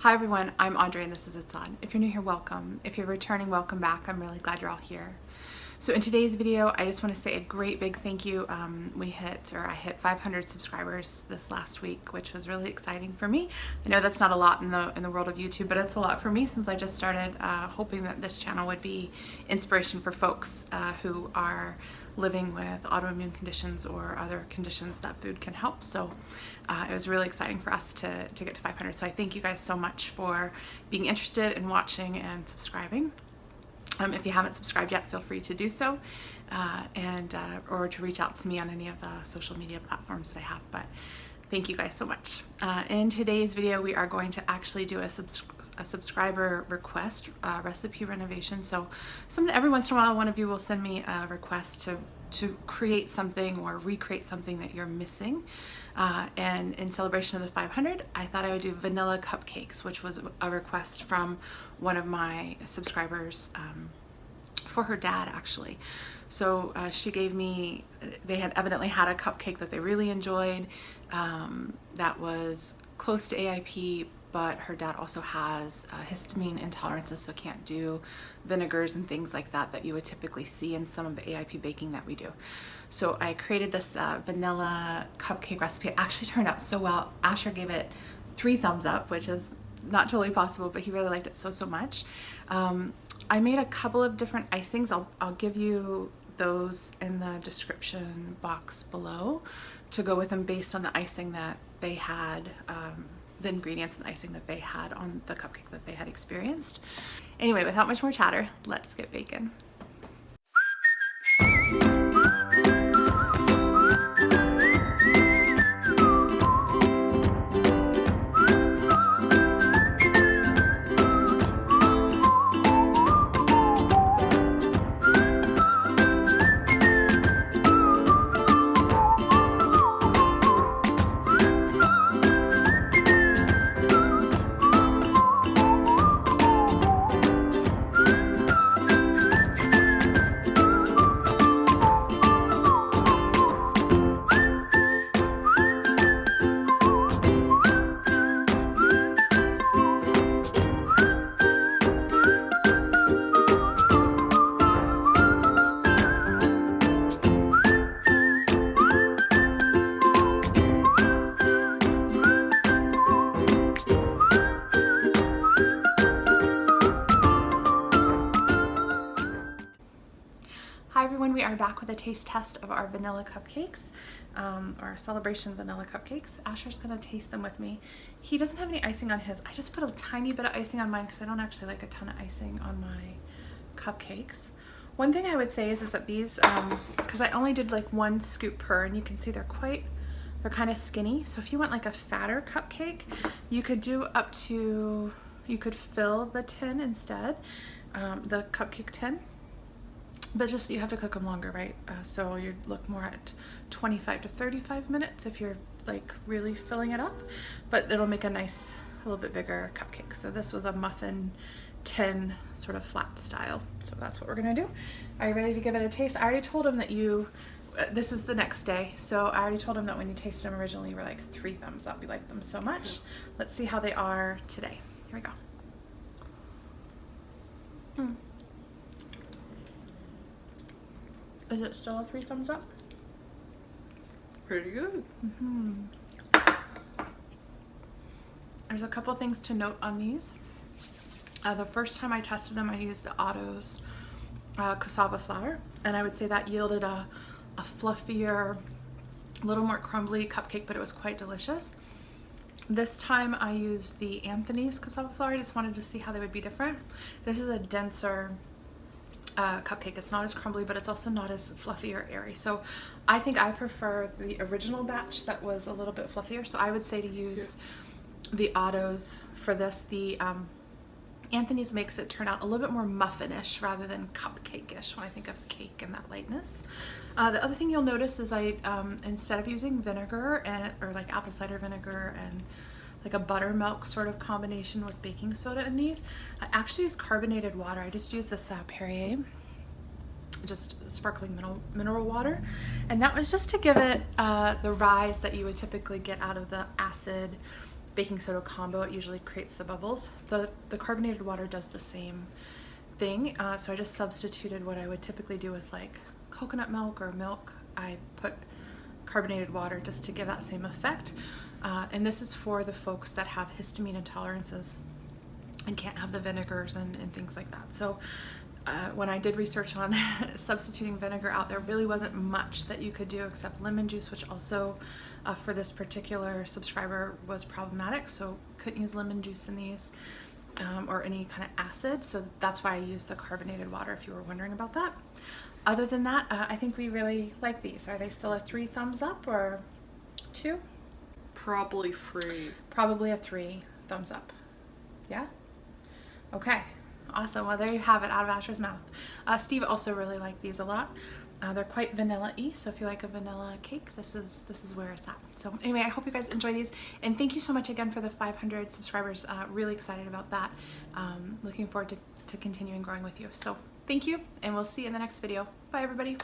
Hi everyone, I'm Audrey and this is It's On. If you're new here, welcome. If you're returning, welcome back. I'm really glad you're all here. So in today's video, I just want to say a great big thank you. I hit 500 subscribers this last week, which was really exciting for me. I know that's not a lot in the world of YouTube, but it's a lot for me since I just started, hoping that this channel would be inspiration for folks who are living with autoimmune conditions or other conditions that food can help. So it was really exciting for us to get to 500. So I thank you guys so much for being interested in watching and subscribing. If you haven't subscribed yet, feel free to do so, or to reach out to me on any of the social media platforms that I have. But thank you guys so much. In today's video, we are going to actually do a subscriber request recipe renovation. So every once in a while, one of you will send me a request to create something or recreate something that you're missing. And in celebration of the 500, I thought I would do vanilla cupcakes, which was a request from one of my subscribers for her dad, actually. So she gave me, they had evidently had a cupcake that they really enjoyed that was close to AIP, but her dad also has histamine intolerances, so can't do vinegars and things like that that you would typically see in some of the AIP baking that we do. So I created this vanilla cupcake recipe. It actually turned out so well. Asher gave it 3 thumbs up, which is not totally possible, but he really liked it so much. I made a couple of different icings. I'll give you those in the description box below to go with them based on the icing that they had, the ingredients and the icing that they had on the cupcake that they had experienced. Anyway, without much more chatter, let's get baking. Hi everyone, we are back with a taste test of our vanilla cupcakes, our celebration vanilla cupcakes. Asher's gonna taste them with me. He doesn't have any icing on his. I just put a tiny bit of icing on mine because I don't actually like a ton of icing on my cupcakes. One thing I would say is that these, because I only did like 1 scoop per, and you can see they're kind of skinny. So if you want like a fatter cupcake, you could do you could fill the tin instead, the cupcake tin. But just, you have to cook them longer, right? So you'd look more at 25 to 35 minutes if you're like really filling it up, but it'll make a nice, a little bit bigger cupcake. So this was a muffin tin, sort of flat style. So that's what we're gonna do. Are you ready to give it a taste? I already told him that this is the next day. So I already told him that when you tasted them originally, you were like 3 thumbs up. You liked them so much. Let's see how they are today. Here we go. Is it still a 3 thumbs up? Pretty good. There's a couple things to note on these. The first time I tested them, I used the Autos cassava flour, and I would say that yielded a fluffier, a little more crumbly cupcake, but it was quite delicious. This time I used the Anthony's cassava flour. I just wanted to see how they would be different. This is a denser cupcake. It's not as crumbly, but it's also not as fluffy or airy. So I think I prefer the original batch that was a little bit fluffier. So I would say to use the Autos for this. The Anthony's makes it turn out a little bit more muffinish rather than cupcake-ish when I think of cake and that lightness. The other thing you'll notice is I, instead of using vinegar or like apple cider vinegar and like a buttermilk sort of combination with baking soda in these, I actually use carbonated water. I just use this Perrier, just sparkling mineral water, and that was just to give it the rise that you would typically get out of the acid baking soda combo, it usually creates the bubbles. The carbonated water does the same thing, so I just substituted what I would typically do with like coconut milk or milk. I put carbonated water just to give that same effect, and this is for the folks that have histamine intolerances and can't have the vinegars and things like that. So when I did research on substituting vinegar out, there really wasn't much that you could do except lemon juice, which also for this particular subscriber was problematic, so couldn't use lemon juice in these or any kind of acid, so that's why I used the carbonated water, if you were wondering about that. Other than that, I think we really like these. Are they still a 3 thumbs up or 2? Probably free. Probably a 3 thumbs up. Yeah? Okay. Awesome. Well, there you have it, out of Asher's mouth. Steve also really liked these a lot. They're quite vanilla-y, so if you like a vanilla cake, this is where it's at. So anyway, I hope you guys enjoy these, and thank you so much again for the 500 subscribers. Really excited about that. Looking forward to continuing growing with you. So thank you, and we'll see you in the next video. Bye, everybody.